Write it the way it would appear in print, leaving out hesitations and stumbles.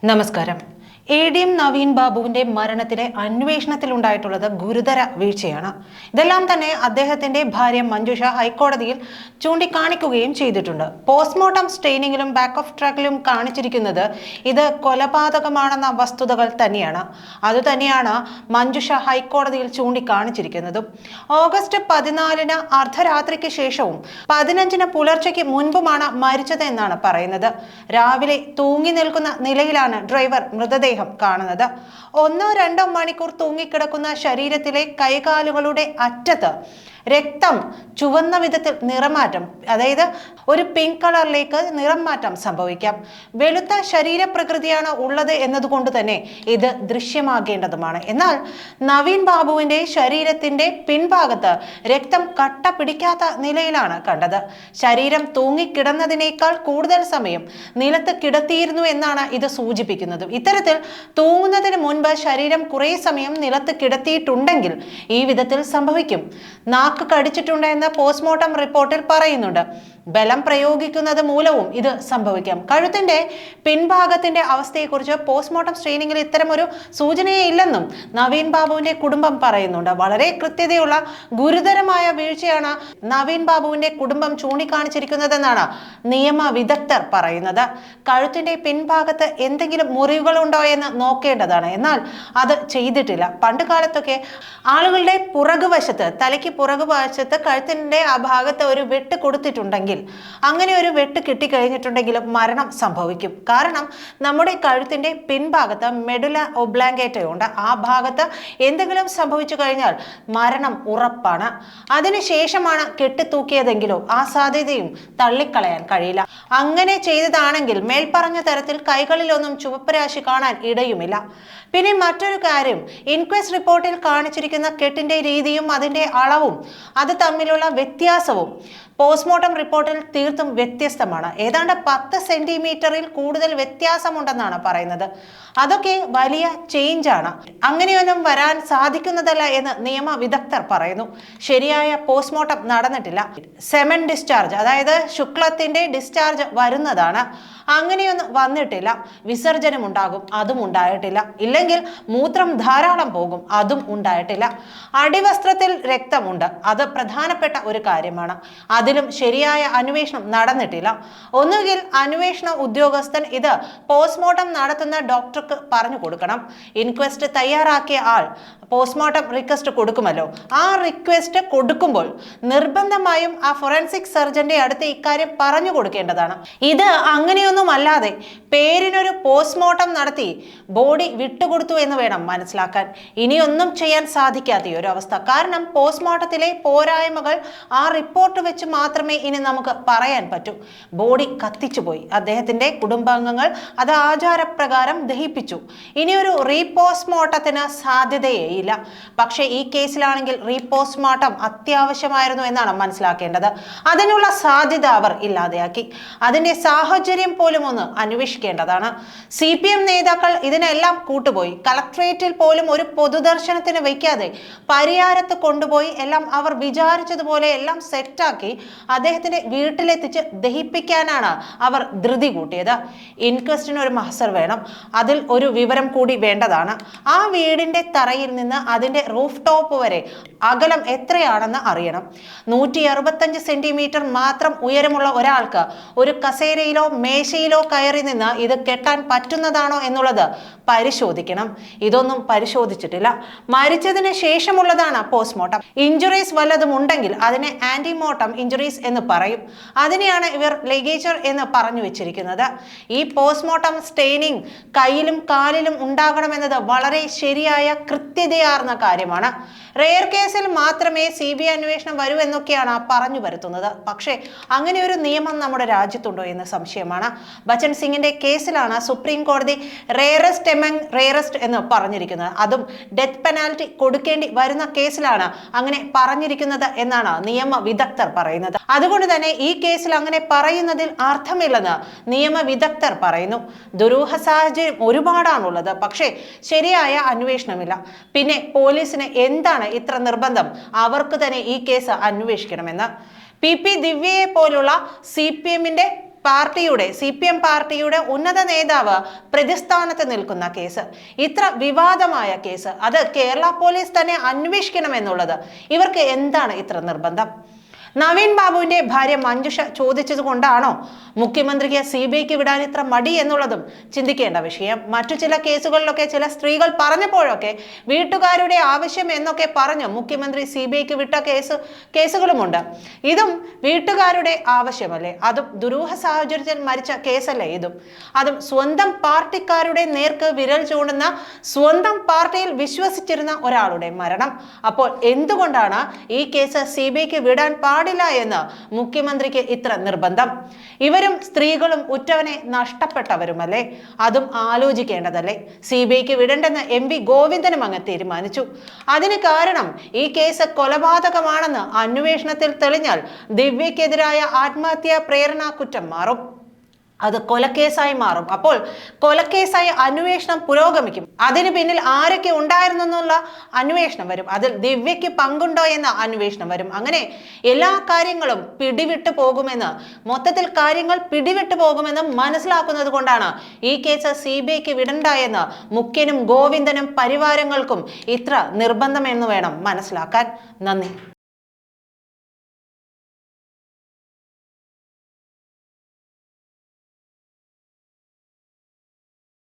നമസ്കാരം. ADM നവീൻ ബാബുവിന്റെ മരണത്തിലെ അന്വേഷണത്തിലുണ്ടായിട്ടുള്ളത് ഗുരുതര വീഴ്ചയാണ്. ഇതെല്ലാം തന്നെ അദ്ദേഹത്തിന്റെ ഭാര്യ മഞ്ജുഷ ഹൈക്കോടതിയിൽ ചൂണ്ടിക്കാണിക്കുകയും ചെയ്തിട്ടുണ്ട്. പോസ്റ്റ്മോർട്ടം സ്റ്റെയിനിങ്ങിലും ബാക്ക് ഓഫ് ട്രാക്കിലും കാണിച്ചിരിക്കുന്നത് ഇത് കൊലപാതകമാണെന്ന വസ്തുതകൾ തന്നെയാണ്. അതുതന്നെയാണ് മഞ്ജുഷ ഹൈക്കോടതിയിൽ ചൂണ്ടിക്കാണിച്ചിരിക്കുന്നതും. ഓഗസ്റ്റ് 14 അർദ്ധരാത്രിക്ക് ശേഷവും 15 പുലർച്ചയ്ക്ക് മുൻപുമാണ് മരിച്ചത് എന്നാണ് പറയുന്നത്. രാവിലെ തൂങ്ങി നിൽക്കുന്ന നിലയിലാണ് ഡ്രൈവർ മൃതദേഹം കാണുന്നത്. 1-2 മണിക്കൂർ തൂങ്ങിക്കിടക്കുന്ന ശരീരത്തിലെ കൈകാലുകളുടെ അറ്റത്ത് രക്തം ചുവന്ന വിധത്തിൽ നിറമാറ്റം, അതായത് ഒരു പിങ്ക് കളറിലേക്ക് നിറം മാറ്റം സംഭവിക്കാം. വെളുത്ത ശരീരപ്രകൃതിയാണ് ഉള്ളത് എന്നതുകൊണ്ട് തന്നെ ഇത് ദൃശ്യമാകേണ്ടതുമാണ്. എന്നാൽ നവീൻ ബാബുവിന്റെ ശരീരത്തിന്റെ പിൻഭാഗത്ത് രക്തം കട്ട പിടിക്കാത്ത നിലയിലാണ് കണ്ടത്. ശരീരം തൂങ്ങിക്കിടന്നതിനേക്കാൾ കൂടുതൽ സമയം നിലത്ത് കിടത്തിയിരുന്നു എന്നാണ് ഇത് സൂചിപ്പിക്കുന്നത്. ഇത്തരത്തിൽ തൂങ്ങുന്നതിന് മുൻപ് ശരീരം കുറേ സമയം നിലത്ത് കിടത്തിയിട്ടുണ്ടെങ്കിൽ ഈ വിധത്തിൽ സംഭവിക്കും. നാക്ക് കടിച്ചിട്ടുണ്ട് എന്ന് പോസ്റ്റ്മോർട്ടം റിപ്പോർട്ടിൽ പറയുന്നുണ്ട്. ബലം പ്രയോഗിക്കുന്നത് മൂലവും ഇത് സംഭവിക്കാം. കഴുത്തിന്റെ പിൻഭാഗത്തിന്റെ അവസ്ഥയെക്കുറിച്ച് പോസ്റ്റ്മോർട്ടം സ്ക്രീനിങ്ങിൽ ഇത്തരമൊരു സൂചനയേ ഇല്ലെന്നും നവീൻ ബാബുവിന്റെ കുടുംബം പറയുന്നുണ്ട്. വളരെ കൃത്യതയുള്ള ഗുരുതരമായ വീഴ്ചയാണ് നവീൻ ബാബുവിന്റെ കുടുംബം ചൂണ്ടിക്കാണിച്ചിരിക്കുന്നതെന്നാണ് നിയമ വിദഗ്ധർ പറയുന്നത്. കഴുത്തിന്റെ പിൻഭാഗത്ത് എന്തെങ്കിലും മുറിവുകളുണ്ടോ എന്ന് നോക്കേണ്ടതാണ്. എന്നാൽ അത് ചെയ്തിട്ടില്ല. പണ്ട് കാലത്തൊക്കെ ആളുകളുടെ പുറകുവശത്ത്, തലയ്ക്ക് പുറകുവശത്ത് കഴുത്തിന്റെ ആ ഭാഗത്ത് ഒരു വെട്ട് കൊടുത്തിട്ടുണ്ടെങ്കിൽ, അങ്ങനെ ഒരു വെട്ട് കിട്ടിക്കഴിഞ്ഞിട്ടുണ്ടെങ്കിലും മരണം സംഭവിക്കും. കാരണം നമ്മുടെ കഴുത്തിന്റെ പിൻഭാഗത്ത് മെഡുല ഒബ്ലാങ്കേറ്റ ഉണ്ട്. ആ ഭാഗത്ത് എന്തെങ്കിലും സംഭവിച്ചു കഴിഞ്ഞാൽ മരണം ഉറപ്പാണ്. അതിനുശേഷമാണ് കെട്ടിത്തൂക്കിയതെങ്കിലോ ആ സാധ്യതയും തള്ളിക്കളയാൻ കഴിയില്ല. അങ്ങനെ ചെയ്തതാണെങ്കിൽ മേൽപ്പറഞ്ഞ തരത്തിൽ കൈകളിലൊന്നും ചുവപ്പ് രാശി കാണാൻ ഇടയുമില്ല. പിന്നെ മറ്റൊരു കാര്യം, ഇൻക്വസ്റ്റ് റിപ്പോർട്ടിൽ കാണിച്ചിരിക്കുന്ന കെട്ടിന്റെ രീതിയും അതിന്റെ അളവും അത് തമ്മിലുള്ള വ്യത്യാസവും പോസ്റ്റ്മോർട്ടം റിപ്പോർട്ടിൽ തീർത്തും വ്യത്യസ്തമാണ്. ഏതാണ്ട് 10 സെന്റിമീറ്ററിൽ കൂടുതൽ വ്യത്യാസമുണ്ടെന്നാണ് പറയുന്നത്. അതൊക്കെ വലിയ ചേഞ്ച് ആണ്. അങ്ങനെയൊന്നും വരാൻ സാധിക്കുന്നതല്ല എന്ന് നിയമ വിദഗ്ധർ പറയുന്നു. ശരിയായ പോസ്റ്റ്മോർട്ടം നടന്നിട്ടില്ല. സെമൻ ഡിസ്ചാർജ്, അതായത് ശുക്ലത്തിന്റെ ഡിസ്ചാർജ് വരുന്നതാണ്. അങ്ങനെയൊന്നും വന്നിട്ടില്ല. വിസർജനം ഉണ്ടാകും, അതും ഉണ്ടായിട്ടില്ല. ഇല്ലെങ്കിൽ മൂത്രം ധാരാളം പോകും, അതും ഉണ്ടായിട്ടില്ല. അടിവസ്ത്രത്തിൽ രക്തമുണ്ട്, അത് പ്രധാനപ്പെട്ട ഒരു കാര്യമാണ്. അതിലും ശരിയായ അന്വേഷണം നടന്നിട്ടില്ല. ഒന്നുകിൽ അന്വേഷണ ഉദ്യോഗസ്ഥൻ ഇത് പോസ്റ്റ്മോർട്ടം നടത്തുന്ന ഡോക്ടർക്ക് പറഞ്ഞു കൊടുക്കണം. ഇൻക്വസ്റ്റ് തയ്യാറാക്കിയ ആൾ പോസ്റ്റ്മോർട്ടം റിക്വസ്റ്റ് കൊടുക്കുമല്ലോ. ആ റിക്വസ്റ്റ് കൊടുക്കുമ്പോൾ നിർബന്ധമായും ആ ഫോറൻസിക് സർജന്റെ അടുത്ത് ഇക്കാര്യം പറഞ്ഞു കൊടുക്കേണ്ടതാണ്. ഇത് അങ്ങനെയൊന്നും അല്ലാതെ പേരിനൊരു പോസ്റ്റ്മോർട്ടം നടത്തി ബോഡി വിട്ടുകൊടുത്തു എന്ന് വേണം മനസ്സിലാക്കാൻ. ഇനിയൊന്നും ചെയ്യാൻ സാധിക്കാത്ത ഒരു അവസ്ഥ. കാരണം പോസ്റ്റ്മോർട്ടത്തിലെ പോരായ്മകൾ ആ റിപ്പോർട്ട് വെച്ച് മാത്രമേ ഇനി നമുക്ക് പറയാൻ പറ്റൂ. ബോഡി കത്തിച്ചുപോയി. അദ്ദേഹത്തിന്റെ കുടുംബാംഗങ്ങൾ അത് ആചാരപ്രകാരം ദഹിപ്പിച്ചു. ഇനിയൊരു റീപോസ്റ്റ്മോർട്ടത്തിന് സാധ്യതയേ ഇല്ല. പക്ഷേ ഈ കേസിലാണെങ്കിൽ റീപോസ്റ്റ്മോർട്ടം അത്യാവശ്യമായിരുന്നു എന്നാണ് മനസ്സിലാക്കേണ്ടത്. അതിനുള്ള സാധ്യത അവർ ഇല്ലാതെയാക്കി. അതിന്റെ സാഹചര്യം പോലും ഒന്ന് അന്വേഷിക്കേണ്ടതാണ്. CPM നേതാക്കൾ ഇതിനെല്ലാം കൂട്ടുപോയി. കളക്ട്രേറ്റിൽ പോലും ഒരു പൊതുദർശനത്തിന് വയ്ക്കാതെ പരിയാരത്ത് കൊണ്ടുപോയി എല്ലാം അവർ വിചാരിച്ചതുപോലെ എല്ലാം സെറ്റാക്കി അദ്ദേഹത്തിന്റെ വീട്ടിലെത്തിച്ച് ദഹിപ്പിക്കാനാണ് അവർ ധൃതി കൂട്ടിയത്. ഇൻക്വസ്റ്റിന് ഒരു മഹസർ വേണം. അതിൽ ഒരു വിവരം കൂടി വേണ്ടതാണ്. ആ വീടിന്റെ തറയിൽ നിന്ന് അതിന്റെ റൂഫ് ടോപ്പ് വരെ അകലം എത്രയാണെന്ന് അറിയണം. 165 സെന്റിമീറ്റർ മാത്രം ഉയരമുള്ള ഒരാൾക്ക് ഒരു കസേരയിലോ മേശയിലോ കയറി നിന്ന് ഇത് കെട്ടാൻ പറ്റുന്നതാണോ എന്നുള്ളത് പരിശോധിക്കണം. ഇതൊന്നും പരിശോധിച്ചിട്ടില്ല. മരിച്ചതിന് ശേഷമുള്ളതാണ് പോസ്റ്റ്മോർട്ടം. ഇഞ്ചുറീസ് വല്ലതും ഉണ്ടെങ്കിൽ അതിനെ ആന്റിമോർട്ടം ഇഞ്ചുറീസ് എന്ന് പറയും. അതിനെയാണ് ഇവർ ലിഗേച്ചർ എന്ന് പറഞ്ഞു വെച്ചിരിക്കുന്നത്. ഈ പോസ്റ്റ്മോർട്ടം സ്റ്റെയിനിങ് കയ്യിലും കാലിലും ഉണ്ടാകണമെന്നത് വളരെ ശരിയായ കൃത്യതയാർന്ന കാര്യമാണ്. റെയർ കേസിൽ മാത്രമേ CBI അന്വേഷണം വരൂ എന്നൊക്കെയാണ് പറഞ്ഞു വരുത്തുന്നത്. പക്ഷേ അങ്ങനെ ഒരു നിയമം നമ്മുടെ രാജ്യത്തുണ്ടോ എന്ന് സംശയമാണ്. ബച്ചൻ സിംഗിന്റെ കേസിലാണ് സുപ്രീം കോടതി റെയറസ്റ്റ് എമംഗ് റെയറസ്റ്റ് എന്ന് പറഞ്ഞിരിക്കുന്നത്. അതും ഡെത്ത് പെനാൽറ്റി കൊടുക്കേണ്ടി വരുന്ന കേസിലാണ് അങ്ങനെ പറഞ്ഞിരിക്കുന്നത് എന്നാണ് നിയമ വിദഗ്ധർ പറയുന്നത്. അതുകൊണ്ട് തന്നെ ഈ കേസിൽ അങ്ങനെ പറയുന്നതിൽ അർത്ഥമില്ലെന്ന് നിയമ വിദഗ്ധർ പറയുന്നു. ദുരൂഹ സാഹചര്യം ഒരുപാടാണുള്ളത്. പക്ഷേ ശരിയായ അന്വേഷണമില്ല. പിന്നെ പോലീസിന് എന്താണ് ഇത്ര നിർബന്ധം? അവർക്ക് തന്നെ ഈ കേസ് അന്വേഷിക്കണമെന്ന്. PP ദിവ്യയെ പോലുള്ള CPMന്റെ പാർട്ടിയുടെ CPM പാർട്ടിയുടെ ഉന്നത നേതാവ് പ്രതിസ്ഥാനത്ത് നിൽക്കുന്ന കേസ്, ഇത്ര വിവാദമായ കേസ്, അത് കേരള പോലീസ് തന്നെ അന്വേഷിക്കണമെന്നുള്ളത് ഇവർക്ക് എന്താണ് ഇത്ര നിർബന്ധം? നവീൻ ബാബുവിന്റെ ഭാര്യ മഞ്ജുഷ ചോദിച്ചത് കൊണ്ടാണോ മുഖ്യമന്ത്രിക്ക് CBIക്ക് വിടാൻ ഇത്ര മടി എന്നുള്ളതും ചിന്തിക്കേണ്ട വിഷയം. മറ്റു ചില കേസുകളിലൊക്കെ ചില സ്ത്രീകൾ പറഞ്ഞപ്പോഴൊക്കെ വീട്ടുകാരുടെ ആവശ്യം എന്നൊക്കെ പറഞ്ഞു മുഖ്യമന്ത്രി CBIക്ക് വിട്ട കേസുകളുമുണ്ട്. ഇതും വീട്ടുകാരുടെ ആവശ്യമല്ലേ? അതും ദുരൂഹ സാഹചര്യത്തിൽ മരിച്ച കേസല്ലേ ഇതും? അതും സ്വന്തം പാർട്ടിക്കാരുടെ നേർക്ക് വിരൽ ചൂണ്ടുന്ന, സ്വന്തം പാർട്ടിയിൽ വിശ്വസിച്ചിരുന്ന ഒരാളുടെ മരണം. അപ്പോൾ എന്തുകൊണ്ടാണ് ഈ കേസ് CBIക്ക് വിടാൻ പാടില്ല എന്ന് മുഖ്യമന്ത്രിക്ക് ഇത്ര നിർബന്ധം? ഇവരും സ്ത്രീകളും ഉറ്റവനെ നഷ്ടപ്പെട്ടവരുമല്ലേ? അതും ആലോചിക്കേണ്ടതല്ലേ? CBIക്ക് വിടണ്ടെന്ന് MP ഗോവിന്ദനും അങ്ങ് തീരുമാനിച്ചു. അതിന് കാരണം ഈ കേസ് കൊലപാതകമാണെന്ന് അന്വേഷണത്തിൽ തെളിഞ്ഞാൽ ദിവ്യക്കെതിരായ ആത്മഹത്യാ പ്രേരണാ കുറ്റം മാറും, അത് കൊലക്കേസായി മാറും. അപ്പോൾ കൊലക്കേസായി അന്വേഷണം പുരോഗമിക്കും. അതിന് പിന്നിൽ ആരൊക്കെ ഉണ്ടായിരുന്നു എന്നുള്ള അന്വേഷണം വരും. അതിൽ ദിവ്യയ്ക്ക് പങ്കുണ്ടോ എന്ന അന്വേഷണം വരും. അങ്ങനെ എല്ലാ കാര്യങ്ങളും പിടിവിട്ടു പോകുമെന്ന്, മൊത്തത്തിൽ കാര്യങ്ങൾ പിടിവിട്ടു പോകുമെന്ന് മനസ്സിലാക്കുന്നത് കൊണ്ടാണ് ഈ കേസ് CBIക്ക് വിടണ്ട എന്ന് മുഖ്യനും ഗോവിന്ദനും പരിവാരങ്ങൾക്കും ഇത്ര നിർബന്ധമെന്ന് വേണം മനസ്സിലാക്കാൻ. നന്ദി.